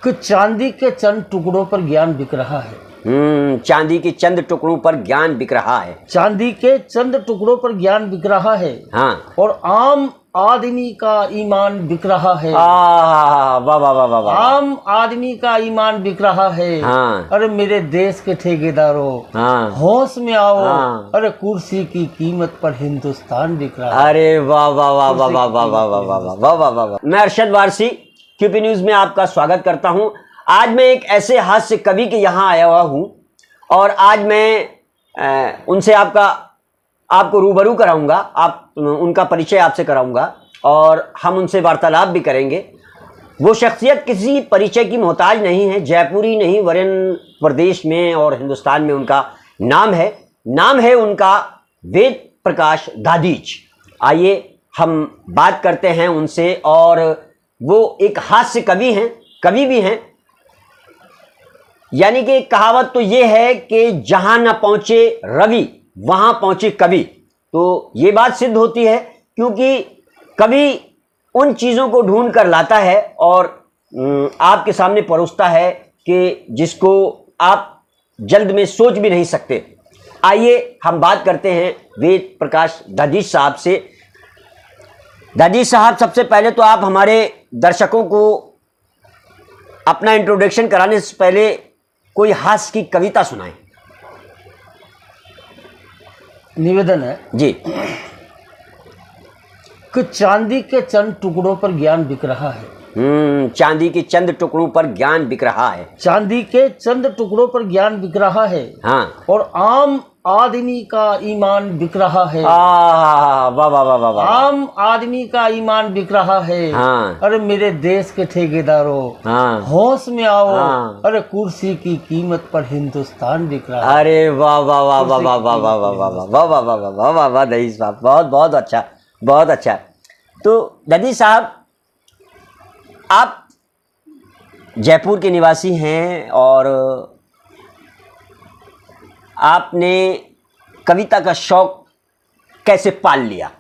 कि चांदी के चंद टुकड़ों पर ज्ञान बिक रहा है। चांदी के चंद टुकड़ों पर ज्ञान बिक रहा है। चांदी के चंद टुकड़ों पर ज्ञान बिक रहा है। हाँ। और आम आदमी का ईमान बिक रहा है। वाह वाह वाह वाह वाह। आम आदमी का ईमान बिक रहा है। हाँ। अरे मेरे देश के ठेकेदारों, हाँ। होश में आओ। हाँ। अरे कुर्सी की कीमत पर हिंदुस्तान बिक रहा है। अरे वाह वाह वाह वाह वाह वाह वाह वाह वाह वाह वाह वाह वाह। मैं अरशद वारसी क्यूपी न्यूज में आपका स्वागत करता हूं। आज मैं एक ऐसे हास्य कवि के यहाँ आया हुआ हूं और आज मैं उनसे आपको रूबरू कराऊंगा, उनका परिचय आपसे कराऊंगा और हम उनसे वार्तालाप भी करेंगे। वो शख्सियत किसी परिचय की मोहताज नहीं है, जयपुरी नहीं वरन प्रदेश में और हिंदुस्तान में उनका नाम है उनका वेद प्रकाश दादीच। आइए हम बात करते हैं उनसे। और वो एक हास्य कवि भी हैं। यानी कि कहावत तो ये है कि जहां न पहुंचे रवि वहां पहुंचे कवि। तो ये बात सिद्ध होती है क्योंकि कवि उन चीज़ों को ढूंढ कर लाता है और आपके सामने परोसता है कि जिसको आप जल्द में सोच भी नहीं सकते। आइए हम बात करते हैं वेद प्रकाश दादीच साहब से। दादीच साहब, सबसे पहले तो आप हमारे दर्शकों को अपना इंट्रोडक्शन कराने से पहले कोई हास्य की कविता सुनाएं। निवेदन है जी। कि चांदी के चंद टुकड़ों पर ज्ञान बिक रहा है। चांदी के चंद टुकड़ों पर ज्ञान बिक रहा है। चांदी के चंद टुकड़ों पर ज्ञान बिक रहा है। हाँ। और आम आदमी का ईमान बिक रहा है। वाह वाह वाह वाह वाह। आम आदमी का ईमान बिक रहा है। हाँ। अरे मेरे देश के ठेकेदारों, हाँ। होश में आओ। हाँ। अरे कुर्सी की कीमत पर हिंदुस्तान बिक रहा है। अरे वाह वाह वाह वाह वाह वाह वाह वाह वाह वाह वाह वाह वाह वाह वाह दादीच साहब, बहुत बहुत अच्छा, बहुत अच्छा। तो दादीच साहब, आप जयपुर के निवासी हैं और आपने कविता का शौक कैसे पाल लिया?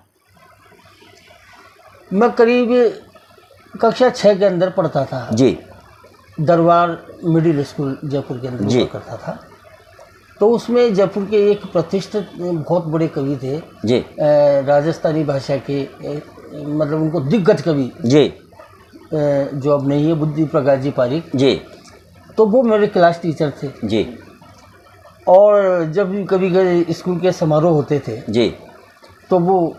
मैं करीब कक्षा 6 के अंदर पढ़ता था जी। दरबार मिडिल स्कूल जयपुर के अंदर हुआ करता था। तो उसमें जयपुर के एक प्रतिष्ठित बहुत बड़े कवि थे जी। राजस्थानी भाषा के, मतलब उनको दिग्गज कवि जी, जो अब नहीं है, बुद्धि प्रकाश जी पारिक जी। तो वो मेरे क्लास टीचर थे। जी। और जब भी कभी स्कूल के समारोह होते थे जी, तो वो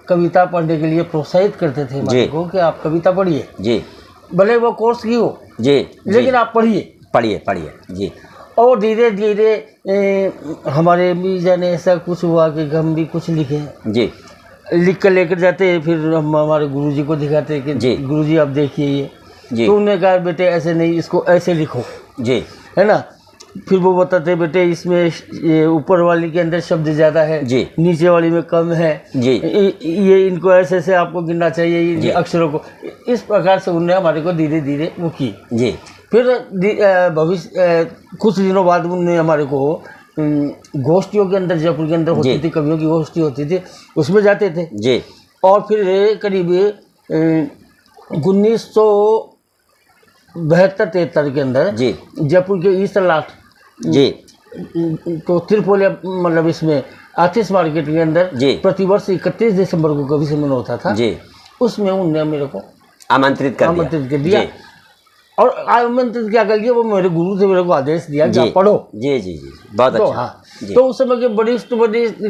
कविता पढ़ने के लिए प्रोत्साहित करते थे हमारे को कि आप कविता पढ़िए, जी, भले वो कोर्स की हो जी, लेकिन आप पढ़िए। जी। और धीरे धीरे हमारे भी जाने ऐसा कुछ हुआ कि हम भी कुछ लिखे। जी। लिख कर लेकर जाते, फिर हम हमारे गुरुजी को दिखाते कि गुरुजी आप देखिए ये। जी। तो उन्होंने कहा बेटे ऐसे नहीं, इसको ऐसे लिखो। जी। है ना। फिर वो बताते बेटे इसमें ये ऊपर वाली के अंदर शब्द ज़्यादा है, जी, नीचे वाली में कम है। जी। ये इनको ऐसे ऐसे आपको गिनना चाहिए, ये अक्षरों को। इस प्रकार से उन्होंने हमारे को धीरे धीरे वो की। जी। फिर भविष्य कुछ दिनों बाद उन्होंने हमारे को गोष्ठियों के अंदर, जयपुर के अंदर होती थी, कवियों की गोष्ठी होती थी, उसमें जाते थे। जी। और फिर करीब 1972-73 के अंदर जी जयपुर के ईस्ट लाट जी तो त्रिपोलिया, मतलब इसमें आर्टिस्ट मार्केट के अंदर जी प्रतिवर्ष 31 दिसंबर को कवि सम्मेलन होता था जी। उसमें उन्होंने मेरे को आमंत्रित कर दिया। और आमंत्रित क्या कर दिया, वो मेरे गुरु से मेरे को आदेश दिया कि आप पढ़ो। जी जी जी, बहुत अच्छा। हाँ, तो उस समय के वरिष्ठ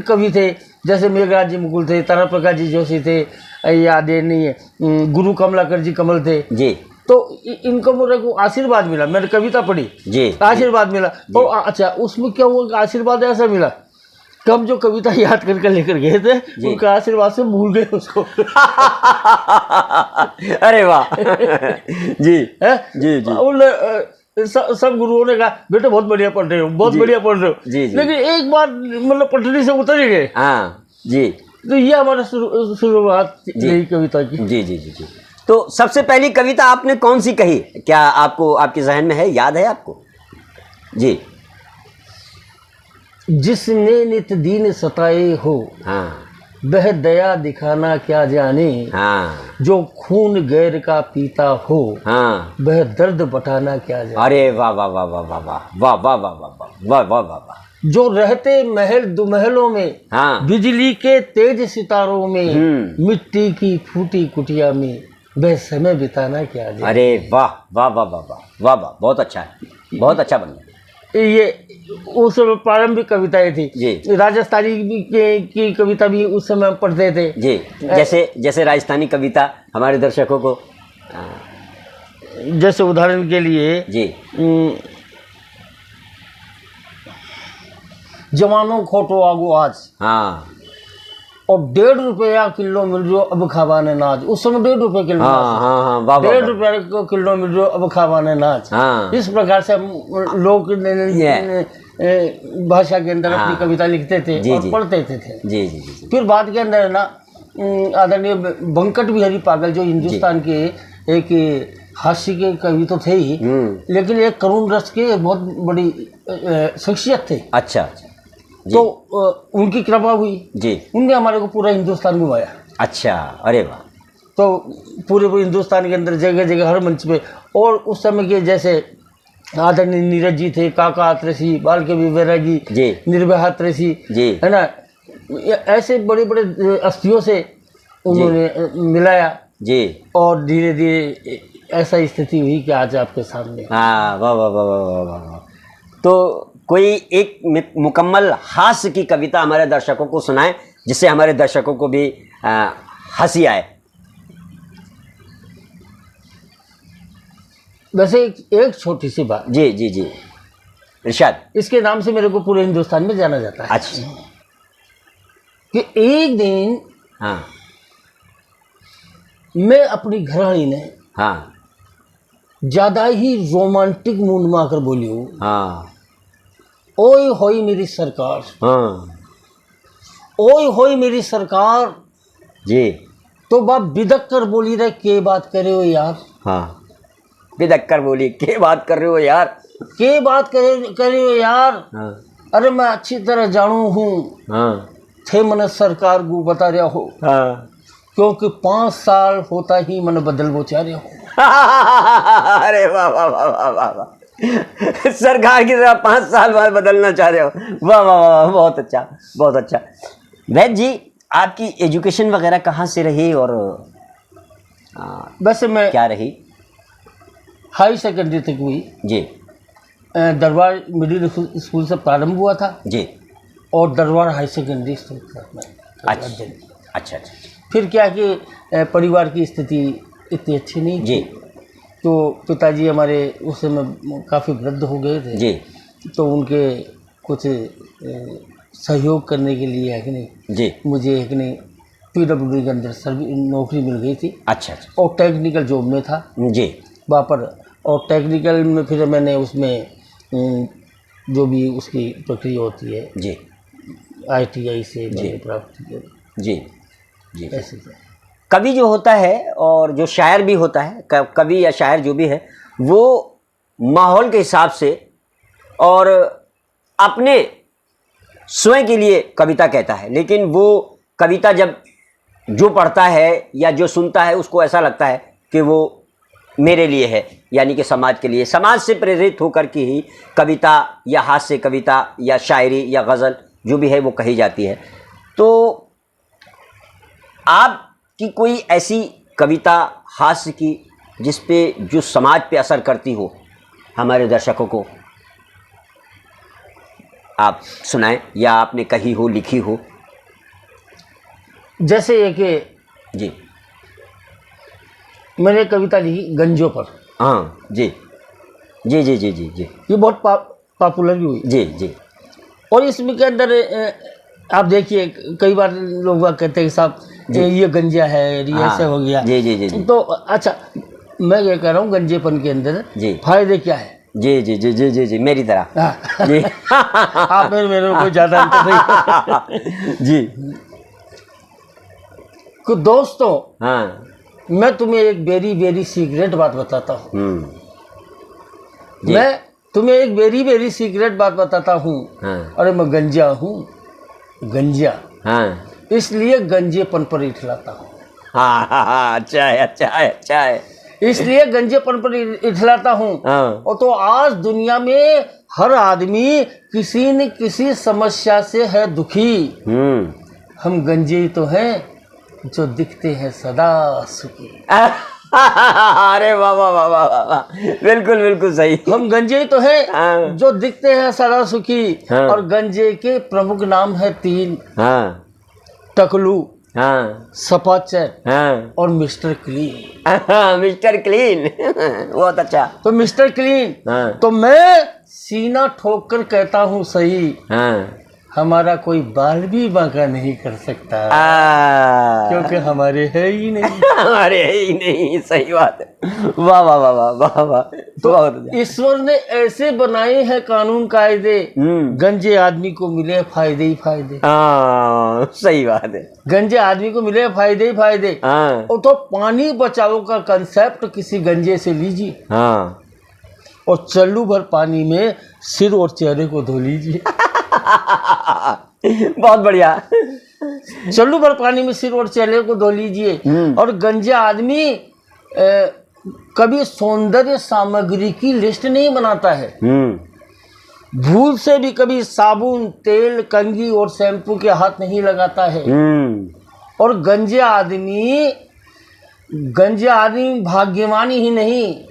कवि थे, जैसे मेघराज जी मुकुल थे, तारा प्रकाश जी जोशी थे, याद नहीं है, गुरु कमलाकर जी कमल थे जी। तो इनको मेरे को आशीर्वाद मिला, मैंने कविता पढ़ी जी, आशीर्वाद मिला। तो अच्छा, उसमें क्या हुआ कि आशीर्वाद ऐसा मिला कि हम जो कविता याद करके लेकर गए थे उनका आशीर्वाद से भूल गए उसको। अरे वाह। जी है जी जी। सब गुरुओं ने कहा बेटे बहुत बढ़िया पढ़ रहे हो, बहुत बढ़िया पढ़ रहे हो जी, जी। लेकिन एक बार मतलब पटरी से उतर ही गए। हाँ जी। तो ये हमारा शुरुआत यही कविता की। जी जी जी जी। तो सबसे पहली कविता आपने कौन सी कही, क्या आपको आपके जहन में है, याद है आपको? जी। जिसने नित दीन सताए हो, हाँ, वह दया दिखाना क्या जाने, हाँ जो खून गैर का पीता हो, हाँ। वह दर्द बटाना क्या जाने। अरे वाह वाह वाह वाह वाह वाह वाह वाह वाह वाह वाह वाह वाह वाह। जो रहते महल दुमहलों में, हाँ बिजली के तेज सितारों में, मिट्टी की फूटी कुटिया में, वह समय बिताना क्या जाने। अरे वाह वाह वाह वाह वाह वाह वाह, बहुत अच्छा है, बहुत अच्छा बन गया। ये उस प्रारंभिक कविताएं थी जी। राजस्थानी की कविता भी उस समय पढ़ते थे जी। जैसे राजस्थानी कविता हमारे दर्शकों को, जैसे उदाहरण के लिए जी, जवानों खोटो आगो आज, हाँ, और 1.5 रुपया किलो मिल रहा अब खावाने नाच। उस समय 1.5 रुपये किलो, हाँ हाँ हाँ, वाह वाह 1.5 रुपया किलो मिल रहा अब खावाने नाच। हाँ। इस प्रकार से हम लोग भाषा के अंदर अपनी कविता लिखते थे और पढ़ते थे। जी जी जी। फिर बाद के अंदर है ना आदरणीय बंकट बिहारी पागल, जो हिंदुस्तान के एक हास्य के कवि तो थे ही, लेकिन एक करुण रस के बहुत बड़ी शख्सियत थे। अच्छा। तो उनकी कृपा हुई जी, उनने हमारे को पूरा हिंदुस्तान घुमाया। अच्छा, अरे वाह। तो पूरे हिंदुस्तान के अंदर जगह जगह हर मंच पे, और उस समय के जैसे आदरणीय नीरज जी थे, काका आत्रेसी, बाल के बैरागी जी, निर्भया आत्रेसी जी, है ना, ऐसे बड़े बड़े हस्तियों से उन्होंने मिलाया जी, और धीरे धीरे ऐसा स्थिति हुई कि आज आपके सामने। हाँ, वाह वाह वाह वाह वाह वाह। तो कोई एक मुकम्मल हास्य की कविता हमारे दर्शकों को सुनाएं, जिससे हमारे दर्शकों को भी हंसी आए। वैसे एक छोटी सी बात। जी जी जी, इरशाद। इसके नाम से मेरे को पूरे हिंदुस्तान में जाना जाता है। अच्छा। कि एक दिन हाँ, मैं अपनी घरवाली ने हाँ ज्यादा ही रोमांटिक मूड में आकर बोली हूँ, हाँ, ओए होई मेरी सरकार, हाँ, ओए होई मेरी सरकार जी। तो बाप बिदक कर बोली रहे, के बात करे हो यार। हाँ, बिदक कर बोली, के बात कर रहे हो यार, के बात करे हो यार। हाँ, अरे मैं अच्छी तरह जानू हूँ, हाँ, थे मन सरकार को बता रहा हो, हाँ, क्योंकि 5 साल होता ही मन बदल वो चाह रहा हो। अरे वाह वाह वाह वाह वाह वाह, सरकार की तरह 5 साल बाद बदलना चाह रहे हो, वाह वाह वाह, बहुत अच्छा, बहुत अच्छा। वैद जी, आपकी एजुकेशन वगैरह कहाँ से रही और वैसे मैं क्या रही? हाई सेकेंडरी तक हुई जी, दरबार मिडिल स्कूल से प्रारंभ हुआ था जी, और दरबार हाई सेकेंडरी स्कूल तक मैं अच्छा। फिर क्या कि परिवार की स्थिति इतनी अच्छी नहीं जी, तो पिताजी हमारे उस समय काफ़ी वृद्ध हो गए थे जी, तो उनके कुछ सहयोग करने के लिए है कि नहीं जी, मुझे है कि नहीं PWD के अंदर नौकरी मिल गई थी। अच्छा, और टेक्निकल जॉब में था जी, वहाँ पर, और टेक्निकल में फिर मैंने उसमें जो भी उसकी प्रक्रिया होती है जी, ITI से मैंने प्राप्त किया। जी जी। ऐसे कवि जो होता है और जो शायर भी होता है, कवि या शायर जो भी है, वो माहौल के हिसाब से और अपने स्वयं के लिए कविता कहता है, लेकिन वो कविता जब जो पढ़ता है या जो सुनता है उसको ऐसा लगता है कि वो मेरे लिए है, यानी कि समाज के लिए, समाज से प्रेरित होकर के ही कविता या हास्य कविता या शायरी या गज़ल जो भी है वो कही जाती है। तो आपकी कोई ऐसी कविता हास्य की जिस पे जो समाज पे असर करती हो, हमारे दर्शकों को आप सुनाएं, या आपने कही हो, लिखी हो? जैसे एक जी, मैंने कविता लिखी गंजों पर। हाँ जी जी जी जी जी जी, ये बहुत पॉपुलर भी हुई जी जी। और इसमें के अंदर आप देखिए कई बार लोग कहते हैं कि साहब ये गंजा है, ये ऐसे हो गया। जी जी जी जी। तो अच्छा, मैं ये कह रहा हूँ गंजेपन के अंदर जी फायदे क्या है। जी जी जी जी जी जी, मेरी तरह जी। आप मेरे को ज़्यादा अंतर नहीं। जी। तो दोस्तों, हाँ, मैं तुम्हें एक वेरी वेरी सीक्रेट बात बताता हूँ। जी। मैं तुम्हें एक वेरी वेरी सीक्रेट बात बताता हूँ। हाँ, अरे मैं गंजा हूँ, गंजा। हाँ, इसलिए गंजेपन पर इठलाता हूँ। हाँ, अच्छा है, अच्छा है, अच्छा है। इसलिए गंजेपन पर इठलाता हूँ। हाँ। और तो आज दुनिया में हर आदमी किसी न किसी समस्या से है दुखी। हम गंजे ही तो हैं जो दिखते हैं सदा सुखी। अरे वाह वाह वाह वाह वाह, बिल्कुल बिल्कुल सही। हम गंजे ही तो हैं हाँ। जो दिखते हैं सदा सुखी। हाँ। और गंजे के प्रमुख नाम है 3। हाँ टकलू, हाँ सपाचर हाँ और मिस्टर क्लीन। मिस्टर क्लीन, बहुत अच्छा। तो मिस्टर क्लीन, हाँ। तो मैं सीना ठोक कर कहता हूँ सही, हाँ। हमारा कोई बाल भी बांका नहीं कर सकता, क्योंकि हमारे है ही नहीं। हमारे है ही नहीं, सही बात है। वाह वाह वाह वाह वाह वाह। तो ईश्वर ने ऐसे बनाए हैं कानून कायदे, गंजे आदमी को मिले फायदे ही फायदे। हाँ, सही बात है। गंजे आदमी को मिले फायदे ही फायदे। हाँ। और तो पानी बचाओ का कंसेप्ट किसी गंजे से लीजिए। हाँ। और चल्लू भर पानी में सिर और चेहरे को धो लीजिए। बहुत बढ़िया। चल्लू भर पानी में सिर और चेहरे को धो लीजिए। और गंजे आदमी कभी सौंदर्य सामग्री की लिस्ट नहीं बनाता है। भूल से भी कभी साबुन, तेल, कंघी और शैम्पू के हाथ नहीं लगाता है। और गंजे आदमी भाग्यवान ही नहीं,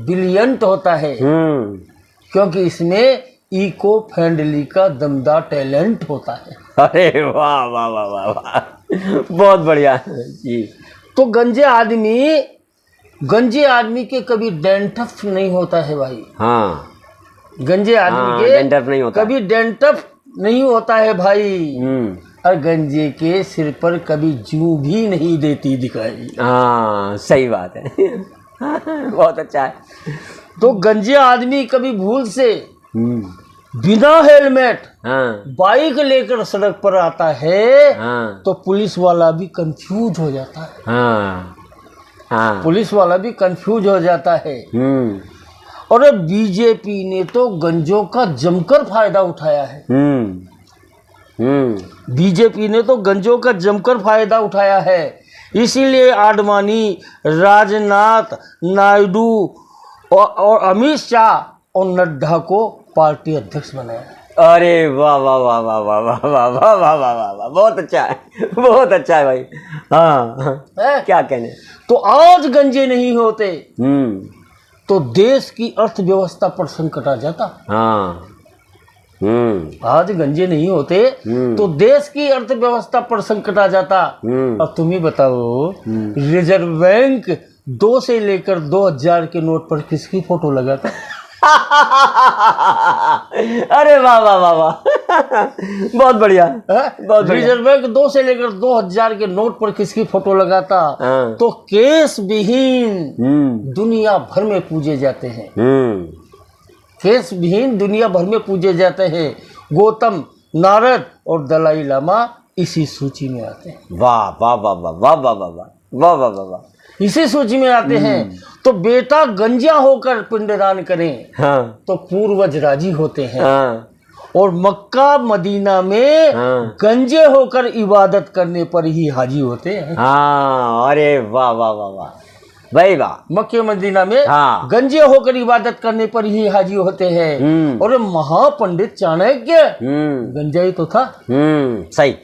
ब्रिलियंट होता है, क्योंकि इसमें इको फ्रेंडली का दमदार टैलेंट होता है। अरे वाह वाह वाह वाह वाह, बहुत बढ़िया जी। तो गंजे आदमी के कभी डेंटफ नहीं होता है भाई। हाँ, गंजे आदमी के डेंटफ नहीं होता, कभी डेंटफ नहीं होता है भाई। और गंजे के सिर पर कभी जू भी नहीं देती दिखाई। हाँ, सही बात है। बहुत अच्छा है। तो गंजे आदमी कभी भूल से बिना हेलमेट बाइक लेकर सड़क पर आता है, तो पुलिस वाला भी कंफ्यूज हो जाता है। पुलिस वाला भी कंफ्यूज हो जाता है। और बीजेपी ने तो गंजों का जमकर फायदा उठाया है। बीजेपी ने तो गंजों का जमकर फायदा उठाया है। इसीलिए आडवाणी, राजनाथ, नायडू और अमित शाह और नड्डा को पार्टी अध्यक्ष बनाया। अरे वाह वाह वाह वाह वाह वाह वाह वाह वाह वाह वाह वाह, बहुत अच्छा है, बहुत अच्छा है भाई। हाँ, क्या कहने। तो आज गंजे नहीं होते तो देश की अर्थव्यवस्था पर संकट आ जाता। हाँ। आज गंजे नहीं होते तो देश की अर्थव्यवस्था पर संकट आ जाता। अब तुम ही बताओ, रिजर्व बैंक 2 से लेकर 2000 के नोट पर किसकी फोटो लगाता? अरे वाह वाह वाह वाह, बहुत बढ़िया, बहुत बढ़िया। रिजर्व बैंक 2 से लेकर 2000 के नोट पर किसकी फोटो लगाता? तो केस विहीन दुनिया भर में पूजे जाते हैं। केस विहीन दुनिया भर में पूजे जाते हैं। गौतम, नारद और दलाई लामा इसी सूची में आते हैं। वाह वाह वाह वाह वाह वाह वाह वाह वाह वाह वाह, इसी सूची में आते हैं। तो बेटा गंजा होकर पिंडदान करें, तो पूर्वज राजी होते हैं। और मक्का मदीना में गंजे होकर इबादत करने पर ही हाजी होते हैं। अरे वाह वाह वाह वाह भाई वाह। मक्के मदीना में गंजे होकर इबादत करने पर ही हाजी होते हैं। और महापंडित चाणक्य गंजा ही तो था। सही,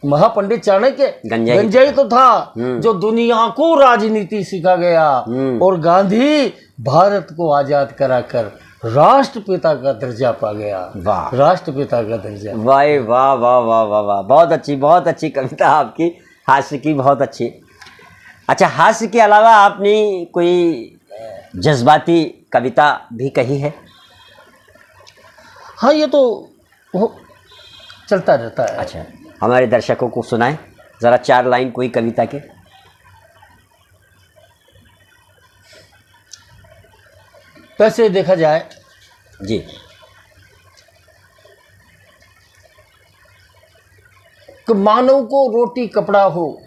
महापंडित चाणक्य गंजा ही तो था, जो दुनिया को राजनीति सिखा गया। और गांधी भारत को आजाद कराकर राष्ट्रपिता का दर्जा पा गया। वाह, राष्ट्रपिता का दर्जा। वाह वाह वाह वाह वाह वाह, बहुत अच्छी कविता आपकी, हास्य की, बहुत अच्छी। अच्छा, हास्य के अलावा आपने कोई जज्बाती कविता भी कही है? हाँ, ये तो वो चलता रहता है। अच्छा, हमारे दर्शकों को सुनाएं जरा 4 लाइन कोई कविता के। वैसे देखा जाए जी, कि मानव को रोटी कपड़ा हो,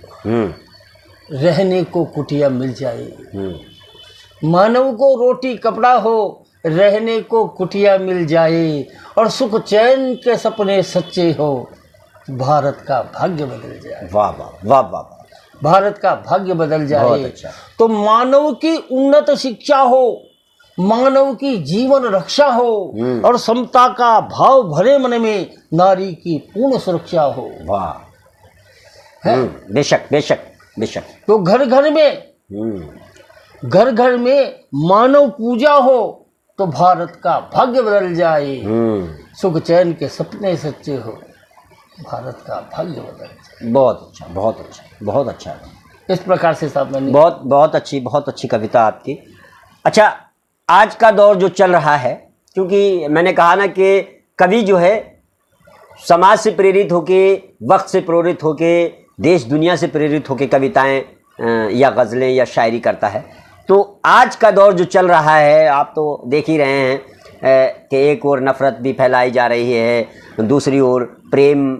रहने को कुटिया मिल जाए। मानव को रोटी कपड़ा हो, रहने को कुटिया मिल जाए। और सुख चैन के सपने सच्चे हो, भारत का भाग्य बदल जाए। वाह वाह वाह वाह वाह। भारत का भाग्य बदल जाए। बहुत अच्छा। तो मानव की उन्नत शिक्षा हो, मानव की जीवन रक्षा हो और समता का भाव भरे मन में नारी की पूर्ण सुरक्षा हो। वाह। बेशक बेशक बेशक। तो घर घर में मानव पूजा हो तो भारत का भाग्य बदल जाए। सुख चैन के सपने सच्चे हो, भारत का भाग्य बदल जाए। बहुत अच्छा बहुत अच्छा बहुत अच्छा। इस प्रकार से साहब मैंने बहुत अच्छी कविता आपकी। अच्छा, आज का दौर जो चल रहा है, क्योंकि मैंने कहा ना कि कवि जो है समाज से प्रेरित होके, वक्त से प्रेरित होके, देश दुनिया से प्रेरित होके कविताएं या गज़लें या शायरी करता है। तो आज का दौर जो चल रहा है, आप तो देख ही रहे हैं कि एक ओर नफ़रत भी फैलाई जा रही है, दूसरी ओर प्रेम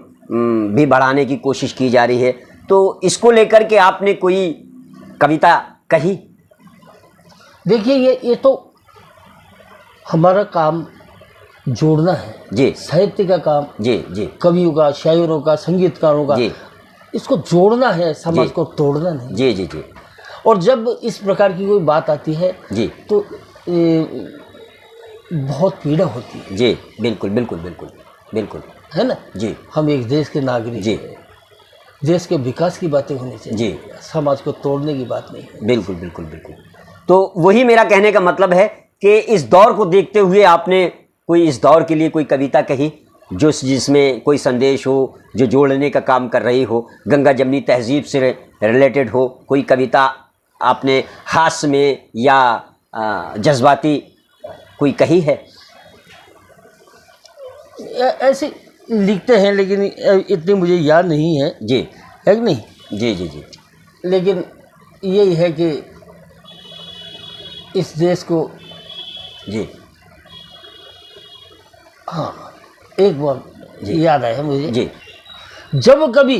भी बढ़ाने की कोशिश की जा रही है। तो इसको लेकर के आपने कोई कविता कही? देखिए, ये तो हमारा काम जोड़ना है जी, साहित्य का काम जी जी, कवियों का, शायरों का, संगीतकारों का, जी, इसको जोड़ना है, समाज को तोड़ना नहीं। जी जी जी। और जब इस प्रकार की कोई बात आती है जी, तो बहुत पीड़ा होती है। जी बिल्कुल बिल्कुल बिल्कुल बिल्कुल, है ना जी। हम एक देश के नागरिक जी, हैं, देश के विकास की बातें होनी चाहिए जी, समाज को तोड़ने की बात नहीं है। बिल्कुल बिल्कुल बिल्कुल। तो वही मेरा कहने का मतलब है कि इस दौर को देखते हुए आपने कोई इस दौर के लिए कोई कविता कही जो जिसमें कोई संदेश हो, जो जोड़ने का काम कर रही हो, गंगा जमनी तहजीब से रिलेटेड हो, कोई कविता आपने हास्य में या जज्बाती कोई कही है? ऐसे लिखते हैं लेकिन इतनी मुझे याद नहीं है। जी, है कि नहीं? जी जी जी। लेकिन यही है कि इस देश को, जी, हाँ, एक बार याद आया मुझे। जी, जब कभी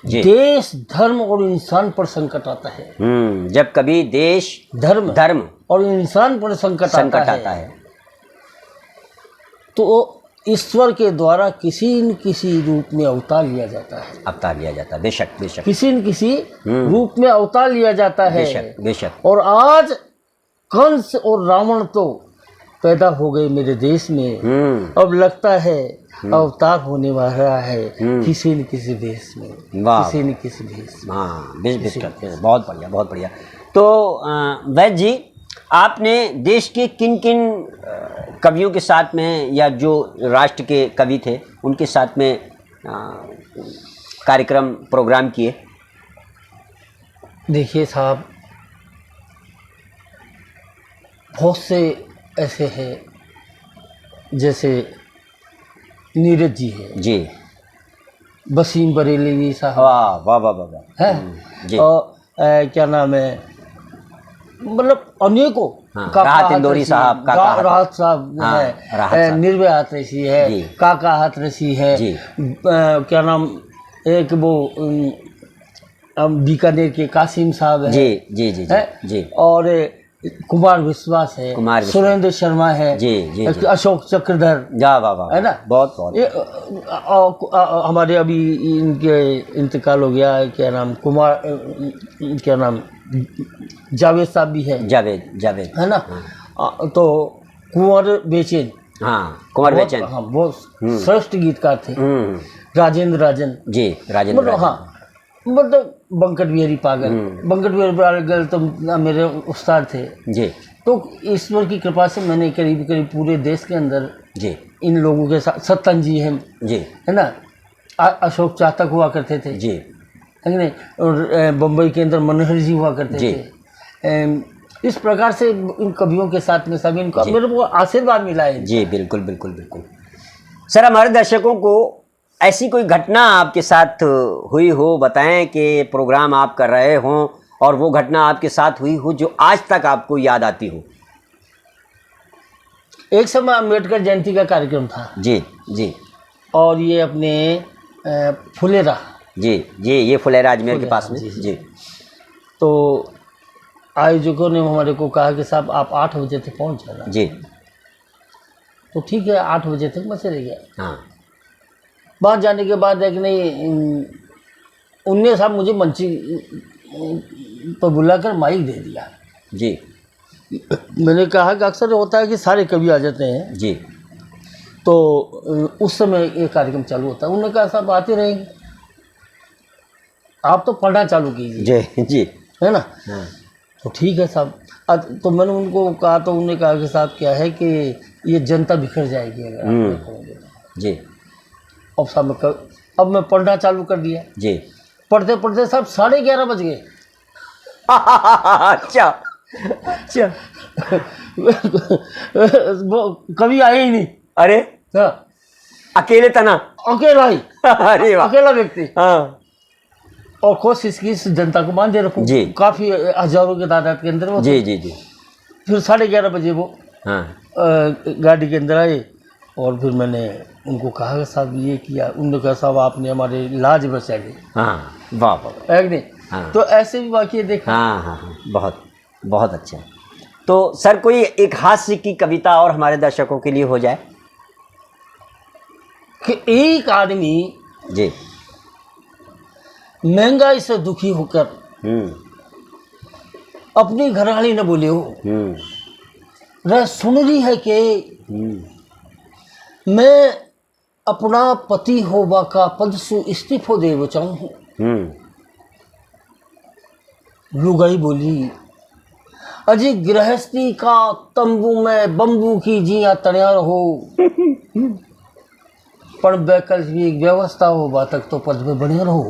जी, देश, धर्म और इंसान पर संकट आता है, जब कभी देश, धर्म और इंसान पर संकट आता है तो ईश्वर के द्वारा किसी न किसी रूप में अवतार लिया जाता है। अवतार लिया जाता है, बेशक बेशक, किसी न किसी रूप में अवतार लिया जाता है। बेशक बेशक। और आज कंस और रावण तो पैदा हो गए मेरे देश में। अब लगता है अवतार होने वाला है किसी न किसी देश में, किसी न किसी देश में। हाँ, बहुत बढ़िया बहुत बढ़िया। तो वैद्य जी, आपने देश के किन किन कवियों के साथ में या जो राष्ट्र के कवि थे उनके साथ में कार्यक्रम प्रोग्राम किए? देखिए साहब, बहुत से ऐसे हैं, जैसे नीरज जी है जी, वसीम बरेलवी साहब, वाह वाह वाह वाह है जी, और क्या नाम है, मतलब अनेकों, राहत इंदौरी साहब, राहत साहब है, निर्भय हाथरसी है, काका हाथरसी है, क्या नाम, एक वो बीकानेर के कासिम साहब है, जी जी जी जी, और कुमार विश्वास है, सुरेंद्र शर्मा है, जी जी, अशोक चक्रधर, है ना, बहुत हमारे अभी इनके इंतकाल हो गया है, क्या नाम, क्या नाम, जावेद साहब भी है, जावेद है ना। तो कुंवर बेचैन, कुंवर बेचैन, हाँ, वो श्रेष्ठ गीतकार थे। राजन जी, मतलब, हाँ, मतलब बंकट बिहारी पागल तो मेरे उस्ताद थे जी। तो ईश्वर की कृपा से मैंने करीब पूरे देश के अंदर जी इन लोगों के साथ, सत्तन जी हैं जी, है ना, अशोक चातक हुआ करते थे जी, है नहीं, और बम्बई के अंदर मनोहर जी हुआ करते थे। इस प्रकार से इन कवियों के साथ में सभी इनको मेरे को आशीर्वाद मिला है जी। बिल्कुल बिल्कुल बिल्कुल। सर, हमारे दर्शकों को ऐसी कोई घटना आपके साथ हुई हो, बताएं कि प्रोग्राम आप कर रहे हों और वो घटना आपके साथ हुई हो जो आज तक आपको याद आती हो। एक समय अम्बेडकर जयंती का कार्यक्रम था जी जी, और ये अपने फुलेरा जी जी, ये फुलेरा अजमेर के पास में जी। तो आयोजकों ने हमारे को कहा कि साहब आप 8 बजे तक पहुँच जाना जी। तो ठीक है, 8 बजे तक मैं चले गया। हाँ, वहाँ जाने के बाद एक नहीं उनने साहब मुझे मंची पर बुलाकर माइक दे दिया जी। मैंने कहा कि अक्सर होता है कि सारे कवि आ जाते हैं जी। तो उस समय ये कार्यक्रम चालू होता है। उन्होंने कहा साहब आते रहेंगे, आप तो पढ़ना चालू कीजिए। जी जी। है ना। हाँ। तो ठीक है साहब। तो मैंने उनको कहा तो उन्होंने कहा कि साहब क्या है कि ये जनता बिखर जाएगी अगर आप नहीं करोगे। जी। अब साहब अब मैं पढ़ना चालू कर दिया। जी। पढ़ते पढ़ते साहब 11:30 बज गए। अच्छा अच्छा। वो कभी आए ही नहीं। अरे हाँ, अकेले तना। अकेला ही। अरे वाह। अकेला व्यक्ति। हाँ। और कोशिश की इस जनता को बांधे रखूं। जी। काफ़ी हजारों के तादाद के अंदर वो जी जी जी। फिर 11:30 बजे वो हाँ। गाड़ी के अंदर आए और फिर मैंने उनको कहा कि साहब ये किया। उन्होंने कहा साहब आपने हमारे लाज बचा ली। हाँ वाह वाह। है कि नहीं। हाँ। तो ऐसे भी वाकई देखा। हाँ हाँ हाँ, बहुत बहुत अच्छा। तो सर कोई एक हास्य की कविता और हमारे दर्शकों के लिए हो जाए। कि एक आदमी जी। महंगाई से दुखी होकर अपनी घरवाली न बोले हो वह सुन रही है कि मैं अपना पति होबा का पद सु इस्तीफो दे बचाऊं हूं। लुगाई बोली अजी गृहस्थी का तंबू में बंबू की जिया तैयार हो पर वैकल्पिक व्यवस्था हो बा तक तो पद में बने रहो।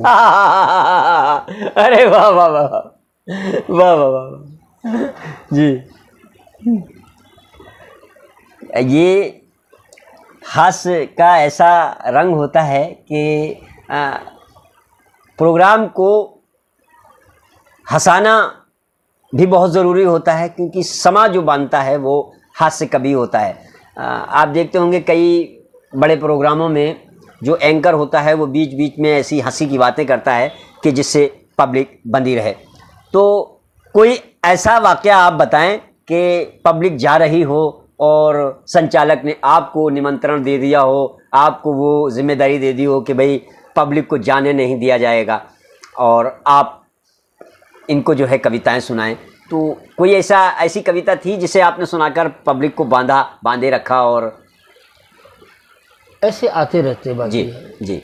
अरे वाह वाह वाह वाह वाह वाह जी। ये हास्य का ऐसा रंग होता है कि प्रोग्राम को हंसाना भी बहुत ज़रूरी होता है, क्योंकि समाज जो बांधता है वो हास्य कवि होता है। आप देखते होंगे कई बड़े प्रोग्रामों में जो एंकर होता है वो बीच बीच में ऐसी हंसी की बातें करता है कि जिससे पब्लिक बंधी रहे। तो कोई ऐसा वाक़या आप बताएं कि पब्लिक जा रही हो और संचालक ने आपको निमंत्रण दे दिया हो, आपको वो जिम्मेदारी दे दी हो कि भाई पब्लिक को जाने नहीं दिया जाएगा और आप इनको जो है कविताएं सुनाएं। तो कोई ऐसी कविता थी जिसे आपने सुनाकर पब्लिक को बांधे रखा? और ऐसे आते रहते बाकी जी है। जी।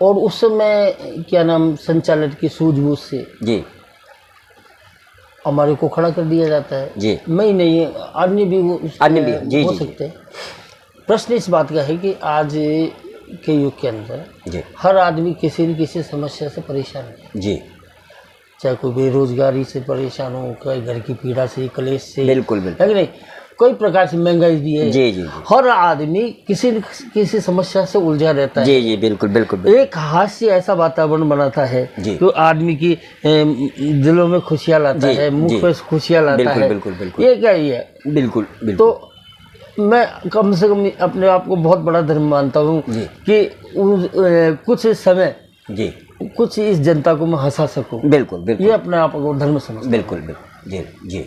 और उस समय क्या नाम संचालक की सूझबूझ से जी हमारे को खड़ा कर दिया जाता है। जी। मैं ही नहीं, अन्य भी वो अन्य भी जी हो जी सकते हैं। प्रश्न इस बात का है कि आज के युग के अंदर जी हर आदमी किसी न किसी समस्या से परेशान है जी। चाहे कोई बेरोजगारी से परेशान हो, कोई घर की पीड़ा से, कलेश से, बिल्कुल बिल्कुल। है कि नहीं, कोई प्रकार से महंगाई भी है। जी जी। हर आदमी किसी न किसी समस्या से उलझा रहता है। जी जी बिल्कुल बिल्कुल। एक हास्य ऐसा वातावरण बनाता है जी। जो आदमी की दिलों में खुशियाँ लाता है, मुख पे खुशियाँ लाता बिल्कुल है। बिल्कुल बिल्कुल। ये क्या ही है। बिल्कुल बिल्कुल। तो मैं कम से कम अपने आप को बहुत बड़ा धर्म मानता हूँ कि कुछ समय जी कुछ इस जनता को मैं हंसा सकूं। बिल्कुल बिल्कुल। ये अपने आप को धर्म समझता हूं। बिल्कुल बिल्कुल जी जी।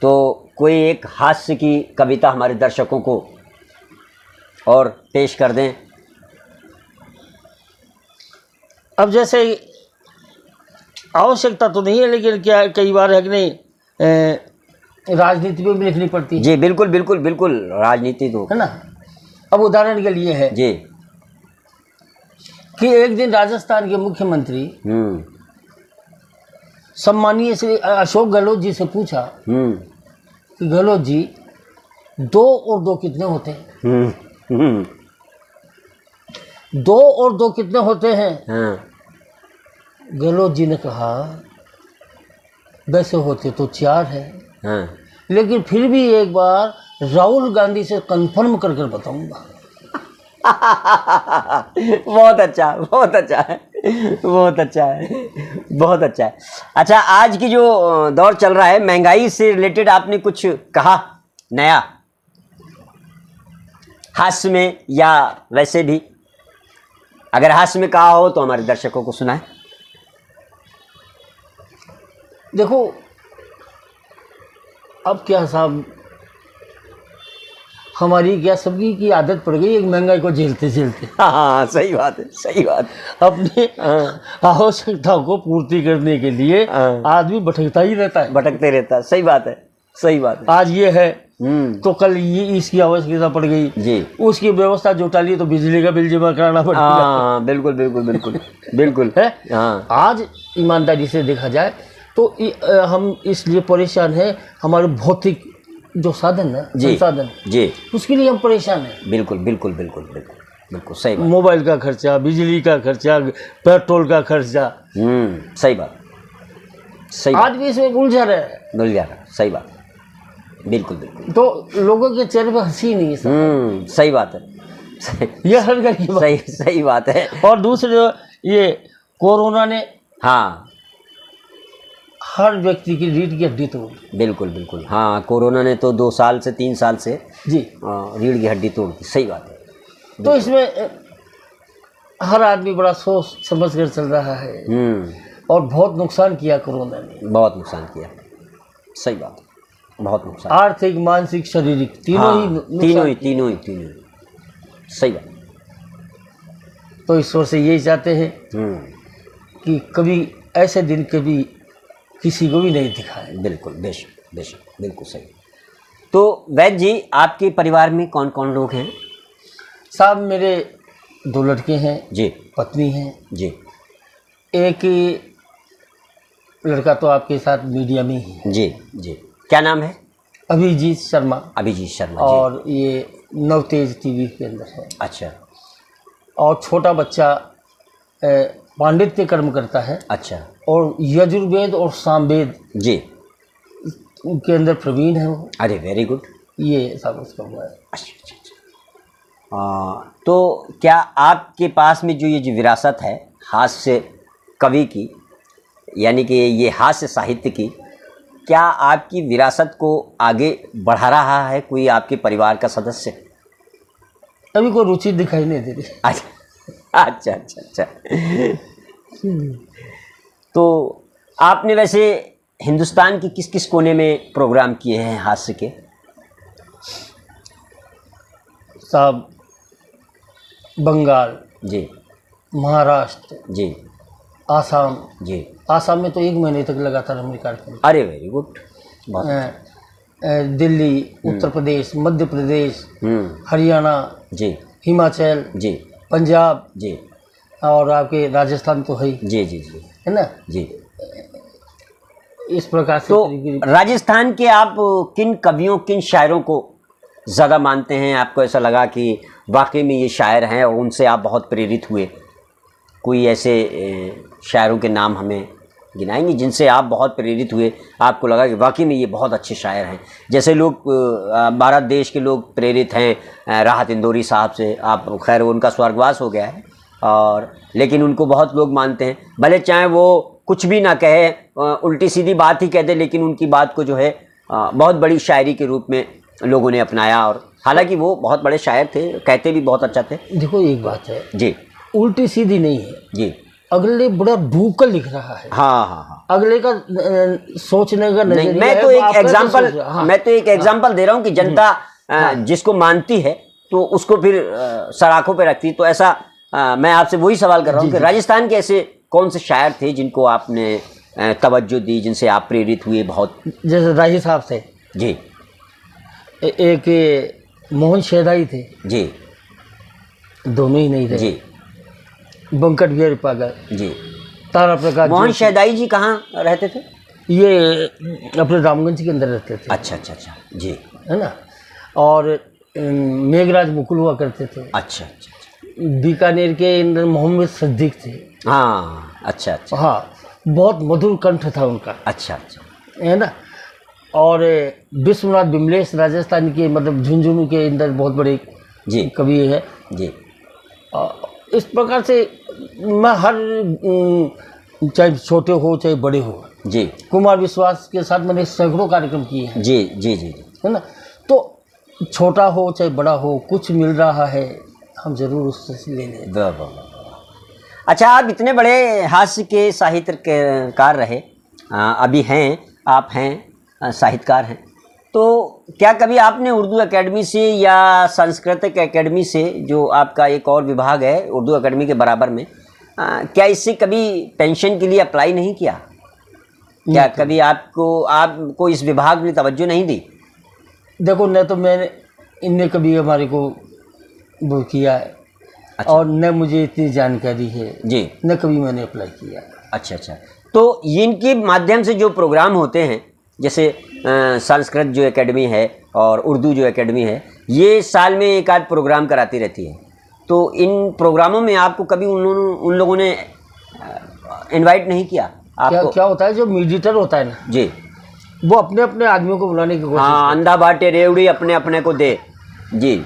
तो कोई एक हास्य की कविता हमारे दर्शकों को और पेश कर दें। अब जैसे आवश्यकता तो नहीं है, लेकिन क्या कई बार है कि नहीं राजनीति पे भी लिखनी पड़ती है। जी बिल्कुल बिल्कुल बिल्कुल। राजनीति तो है ना। अब उदाहरण के लिए है जी कि एक दिन राजस्थान के मुख्यमंत्री सम्मानीय श्री अशोक गहलोत जी से पूछा कि गहलोत जी 2 और 2 कितने होते हैं? 2 और 2 कितने होते हैं? गहलोत जी ने कहा वैसे होते तो 4 है, लेकिन फिर भी एक बार राहुल गांधी से कंफर्म कर बताऊंगा। बहुत अच्छा बहुत अच्छा है, बहुत अच्छा है, बहुत अच्छा है। अच्छा, आज की जो दौर चल रहा है महंगाई से रिलेटेड आपने कुछ कहा नया हास्य में, या वैसे भी अगर हास्य में कहा हो तो हमारे दर्शकों को सुनाएं। देखो अब क्या साहब, हमारी क्या सबकी की आदत पड़ गई एक महंगाई को झेलते झेलते। हाँ, सही बात है, सही बात है। अपनी आवश्यकताओं को पूर्ति करने के लिए आदमी भटकता ही रहता है, भटकते रहता है। सही बात है, सही बात है। आज ये है तो कल ये इसकी आवश्यकता पड़ गई जी, उसकी व्यवस्था जुटा ली तो बिजली का बिल जमा कराना पड़ेगा। हाँ, बिल्कुल बिल्कुल बिल्कुल बिल्कुल है। हाँ, आज ईमानदारी से देखा जाए तो हम इसलिए परेशान हैं, हमारे भौतिक जो साधन है, संसाधन जी, उसके लिए हम परेशान हैं। बिल्कुल बिल्कुल बिल्कुल बिल्कुल बिल्कुल सही बात। मोबाइल का खर्चा, बिजली का खर्चा, पेट्रोल का खर्चा, सही बात, सही आज भी इसमें उलझा रहा है, मिल जा रहा, सही बात, बिल्कुल बिल्कुल। तो लोगों के चेहरे पर हंसी नहीं है। सही बात है, ये हर गरीब सही सही बात है। और दूसरे ये कोरोना ने हाँ, हर व्यक्ति की रीढ़ की हड्डी तोड़ दी। बिल्कुल बिल्कुल। हाँ, कोरोना ने तो 2 साल से 3 साल से जी रीढ़ की हड्डी तोड़ दी। सही बात है। तो इसमें हर आदमी बड़ा सोच समझ कर चल रहा है और बहुत नुकसान किया कोरोना ने, बहुत नुकसान किया। सही बात है, बहुत नुकसान, आर्थिक, मानसिक, शारीरिक, तीनों ही। सही बात। तो ईश्वर से यही चाहते हैं कि कभी ऐसे दिन कभी किसी को भी नहीं दिखाए। बिल्कुल, बेशक बेशक, बिल्कुल सही। तो वैद्य जी, आपके परिवार में कौन कौन लोग हैं? साहब मेरे 2 लड़के हैं जी, पत्नी है जी, एक लड़का तो आपके साथ मीडिया में ही है। जी जी, क्या नाम है? अभिजीत शर्मा। अभिजीत शर्मा जी। और ये नवतेज टीवी के अंदर है। अच्छा, और छोटा बच्चा पांडित्य कर्म करता है। अच्छा, और यजुर्वेद और सामवेद जी के अंदर प्रवीण है वो। अरे वेरी गुड। ये सब उसका हुआ है। अच्छा अच्छा अच्छा। तो क्या आपके पास में जो ये जो विरासत है हास्य कवि की, यानी कि ये हास्य साहित्य की, क्या आपकी विरासत को आगे बढ़ा रहा है कोई आपके परिवार का सदस्य? अभी कोई रुचि दिखाई नहीं दे रही। अच्छा अच्छा अच्छा। तो आपने वैसे हिंदुस्तान की किस किस कोने में प्रोग्राम किए हैं हास्य के? साहब बंगाल जी, महाराष्ट्र जी, आसाम। जी, आसाम में तो 1 महीने तक लगातार हमने कार्यक्रम। अरे वेरी गुड। दिल्ली, उत्तर प्रदेश, मध्य प्रदेश, हरियाणा, जी, हिमाचल, जी, पंजाब, जी, और आपके राजस्थान तो है ही, जी, जी, जी, है ना। जी। इस प्रकार से तो राजस्थान के आप किन कवियों, किन शायरों को ज़्यादा मानते हैं? आपको ऐसा लगा कि वाकई में ये शायर हैं और उनसे आप बहुत प्रेरित हुए? कोई ऐसे शायरों के नाम हमें गिनाएंगे जिनसे आप बहुत प्रेरित हुए, आपको लगा कि वाकई में ये बहुत अच्छे शायर हैं? जैसे लोग भारत देश के लोग प्रेरित हैं राहत इंदौरी साहब से। आप खैर उनका स्वर्गवास हो गया है, और लेकिन उनको बहुत लोग मानते हैं, भले चाहे वो कुछ भी ना कहे, उल्टी सीधी बात ही कह दे, लेकिन उनकी बात को जो है बहुत बड़ी शायरी के रूप में लोगों ने अपनाया। और हालांकि वो बहुत बड़े शायर थे, कहते भी बहुत अच्छा थे। देखो एक बात है जी, उल्टी सीधी नहीं है जी, अगले बड़ा डूब कर लिख रहा है। हाँ हाँ हाँ, अगले का सोचने का नहीं, नजरिया मैं है, तो वो एक आपका एग्जांपल सोच रहा है। हाँ। मैं तो एक एग्जांपल दे रहा हूँ कि जनता जिसको मानती है तो उसको फिर सराखों पे रखती है। तो ऐसा मैं आपसे वही सवाल कर रहा हूँ कि राजस्थान के ऐसे कौन से शायर थे जिनको आपने तवज्जो दी, जिनसे आप प्रेरित हुए बहुत? जैसे राही साहब थे जी, एक मोहन शेदाई थे, जी, दोनों ही नहीं थे जी, बंकट बिहारी पागल जी। तारा प्रकाश मोहन शेदाई जी कहाँ रहते थे? ये अपने रामगंज के अंदर रहते थे। अच्छा अच्छा अच्छा, जी, है ना। और मेघराज मुकुल हुआ करते थे। अच्छा अच्छा अच्छा, बीकानेर के अंदर मोहम्मद सद्दीक थे। हाँ, अच्छा अच्छा, हाँ, बहुत मधुर कंठ था उनका, अच्छा अच्छा, है ना। और विश्वनाथ बिमलेश राजस्थान के मतलब झुंझुनू के अंदर बहुत बड़े जी, कवि है जी। इस प्रकार से मैं हर चाहे छोटे हो चाहे बड़े हो, जी, कुमार विश्वास के साथ मैंने सैकड़ों कार्यक्रम किए हैं। जी, जी, जी, है ना। तो छोटा हो चाहे बड़ा हो, कुछ मिल रहा है हम जरूर उससे ले लें। वाह वाह वाह। अच्छा, आप इतने बड़े हास्य के साहित्यकार रहे, अभी हैं, आप हैं साहित्यकार हैं, तो क्या कभी आपने उर्दू एकेडमी से या सांस्कृतिक एकेडमी से, जो आपका एक और विभाग है उर्दू एकेडमी के बराबर में, क्या इससे कभी पेंशन के लिए अप्लाई नहीं किया? क्या कभी आपको इस विभाग ने तवज्जो नहीं दी? देखो, न तो मैंने इनने कभी हमारे को वो किया है। अच्छा। और न मुझे इतनी जानकारी है जी, न कभी मैंने अप्लाई किया। अच्छा अच्छा। तो इनके माध्यम से जो प्रोग्राम होते हैं, जैसे संस्कृत जो एकेडमी है और उर्दू जो एकेडमी है, ये साल में एक आध प्रोग्राम कराती रहती है। तो इन प्रोग्रामों में आपको कभी उन लोगों ने इनवाइट नहीं किया आपको? क्या होता है, जो मीडिएटर होता है ना जी, वो अपने अपने आदमियों को बुलाने की कोशिश करता है। अंधा बाटे रेवड़ी अपने अपने को दे। जी,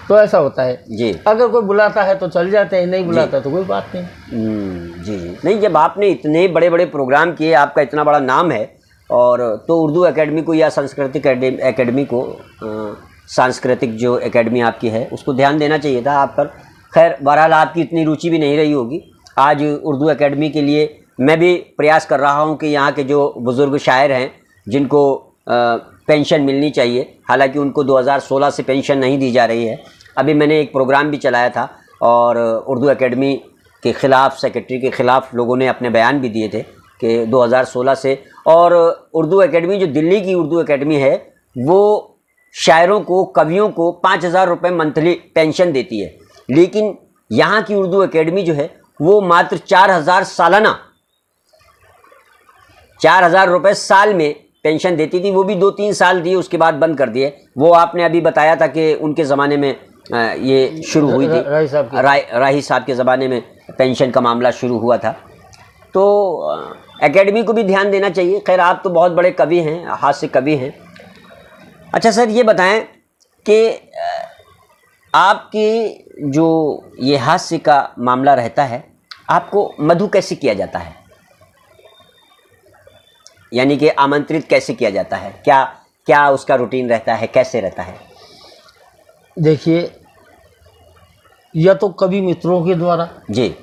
तो ऐसा होता है जी। अगर कोई बुलाता है तो चल जाते हैं, नहीं बुलाता है तो कोई बात नहीं। जी जी। नहीं, जब आपने इतने बड़े बड़े प्रोग्राम किए, आपका इतना बड़ा नाम है, और तो उर्दू एकेडमी को या सांस्कृतिक एकेडमी को, सांस्कृतिक जो एकेडमी आपकी है उसको ध्यान देना चाहिए था आप पर। खैर, बहरहाल आपकी इतनी रुचि भी नहीं रही होगी। आज उर्दू एकेडमी के लिए मैं भी प्रयास कर रहा हूं कि यहाँ के जो बुज़ुर्ग शायर हैं जिनको पेंशन मिलनी चाहिए, हालांकि उनको 2016 से पेंशन नहीं दी जा रही है। अभी मैंने एक प्रोग्राम भी चलाया था और उर्दू एकेडमी के ख़िलाफ़, सेक्रेटरी के ख़िलाफ़ लोगों ने अपने बयान भी दिए थे कि 2016 से, और उर्दू एकेडमी जो दिल्ली की उर्दू एकेडमी है वो शायरों को, कवियों को 5,000 रुपये मंथली पेंशन देती है, लेकिन यहाँ की उर्दू एकेडमी जो है वो मात्र 4,000 सालाना, 4,000 रुपये साल में पेंशन देती थी। वो भी 2-3 साल दिए, उसके बाद बंद कर दिए। वो आपने अभी बताया था कि उनके ज़माने में ये शुरू हुई थी, राही साहब के ज़माने में पेंशन का मामला शुरू हुआ था। तो एकेडमी को भी ध्यान देना चाहिए। खैर, आप तो बहुत बड़े कवि हैं, हास्य कवि हैं। अच्छा सर, ये बताएं कि आपकी जो ये हास्य का मामला रहता है, आपको मधु कैसे किया जाता है, यानी कि आमंत्रित कैसे किया जाता है? क्या उसका रूटीन रहता है, कैसे रहता है? देखिए, या तो कवि मित्रों के द्वारा जी,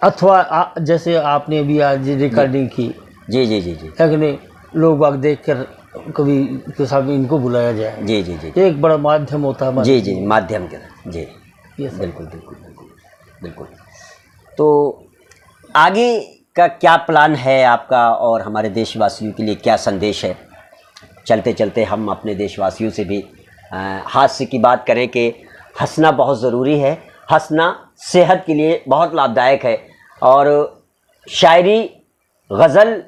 अथवा जैसे आपने अभी आज रिकॉर्डिंग की, जी जी जी जी, अगले लोग बाग देख कर कवि के सामने इनको बुलाया जाए। जी जी जी, एक बड़ा माध्यम होता है। जी जी, माध्यम के, जी, बिल्कुल बिल्कुल बिल्कुल बिल्कुल। तो आगे का क्या प्लान है आपका, और हमारे देशवासियों के लिए क्या संदेश है? चलते चलते हम अपने देशवासियों से भी हास्य की बात करें कि हंसना बहुत ज़रूरी है। हंसना सेहत के लिए बहुत लाभदायक है, और शायरी, गज़ल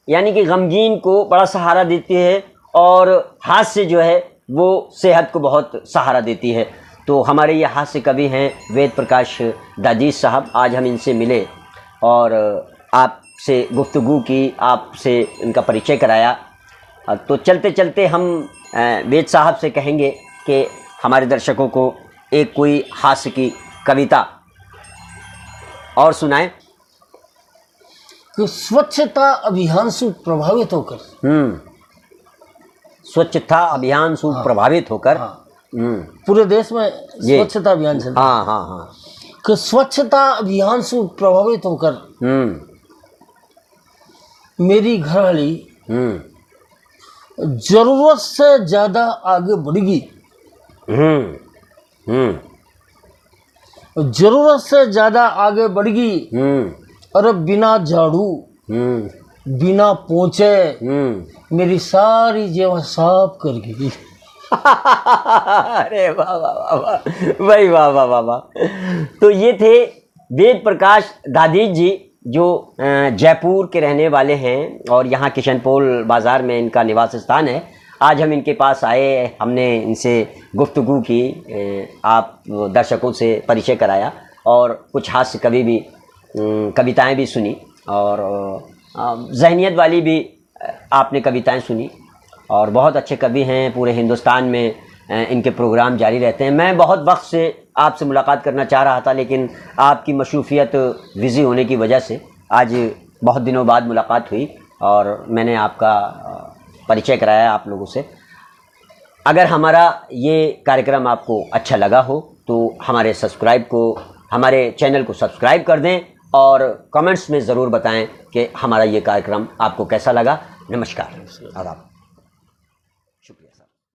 यानी कि गमगीन को बड़ा सहारा देती है, और हास्य जो है वो सेहत को बहुत सहारा देती है। तो हमारे ये हास्य कवि हैं वेद प्रकाश दाजीज साहब। आज हम इनसे मिले और आपसे गुफ्तगू की, आपसे इनका परिचय कराया। तो चलते चलते हम वेद साहब से कहेंगे कि हमारे दर्शकों को एक कोई हास्य की कविता और सुनाएं। कि स्वच्छता अभियान से प्रभावित होकर, स्वच्छता अभियान से प्रभावित होकर, पूरे देश में स्वच्छता अभियान चलता है। हाँ हाँ हाँ। कि स्वच्छता अभियान से प्रभावित होकर मेरी घरवाली जरूरत से ज्यादा आगे बढ़ेगी, जरूरत से ज्यादा आगे बढ़ेगी, और बिना झाड़ू, बिना पोंछे मेरी सारी जेवा साफ कर गई। अरे वाह वाह वाह, भाई वाह वाह वाह वाह। तो ये थे वेद प्रकाश दाजीज जी, जो जयपुर के रहने वाले हैं, और यहाँ किशनपोल बाज़ार में इनका निवास स्थान है। आज हम इनके पास आए, हमने इनसे गुफ्तगू की, आप दर्शकों से परिचय कराया, और कुछ हास्य कविताएं भी सुनी, और ज़हनियत वाली भी आपने कविताएं सुनी, और बहुत अच्छे कवि हैं। पूरे हिंदुस्तान में इनके प्रोग्राम जारी रहते हैं। मैं बहुत वक्त से आपसे मुलाकात करना चाह रहा था, लेकिन आपकी मशरूफ़ियत बिज़ी होने की वजह से आज बहुत दिनों बाद मुलाकात हुई, और मैंने आपका परिचय कराया आप लोगों से। अगर हमारा ये कार्यक्रम आपको अच्छा लगा हो तो हमारे चैनल को सब्सक्राइब कर दें, और कमेंट्स में ज़रूर बताएं कि हमारा ये कार्यक्रम आपको कैसा लगा। नमस्कार, आदाब।